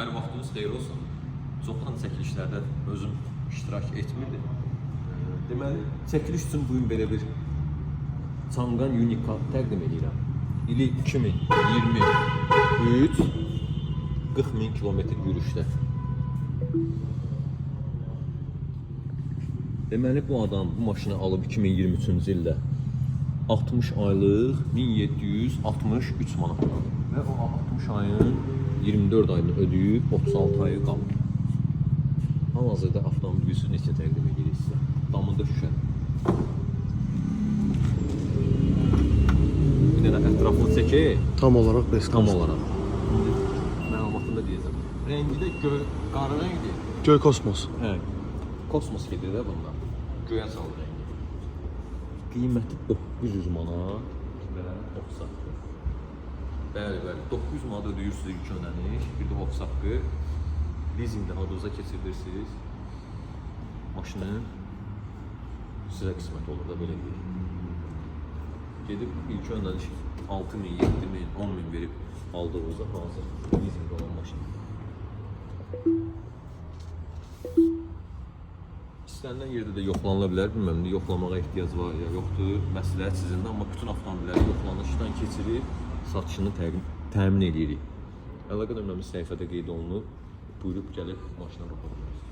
Yəni vaxtınız xeyir olsun. Çoxdan çəkilişlərdə özüm iştirak etmirdim. Deməli, çəkiliş üçün bu gün belə bir Çangan Unikat təqdim edirəm. İli 2023 40.000 kilometr yürüşdə. Deməli, bu adam bu maşını alıb 2023-cü ildə 60 aylıq 1763 manat və o 60 ayın 24 ayını ödəyib 36 ayı qalıb. Hal-hazırda avtomobilisiz neçə təqdim edirik sizə? Damında şüşədir. Bir dənə ətrafını çəkək. Tam olarak Beskar. Tam olarak. Məlumatını da deyəcəm. Rəngi də qara rəngdir. Göy Kosmos. Hə. Kosmos gedir də bunlar. Göyə salır rəngi. Qiyməti 900 manat. Belə oxsaqdır. Bəli, 900 manat ödəyirsiniz ilk ödəniş. Bir də oxsaqı. Lizingdə haduza keçirirsiniz. Maşının sizə qismət olur da belə deyil. Gedib ilk ödəniş 6.000, 7.000, 10.000 verib aldığınızda hazır lizingdə olan maşın. İstənilən yerdə də yoxlanıla bilər. Bilməm, yoxlamağa ehtiyac var ya yoxdur. Məsləhət sizindir, amma bütün avtomobilləri yoxlanışdan keçirib satışını təmin edirik. Əlaqə nömrəmiz səhifədə qeyd olunub. Buyurub gəlib maşına baxa bilərsiniz.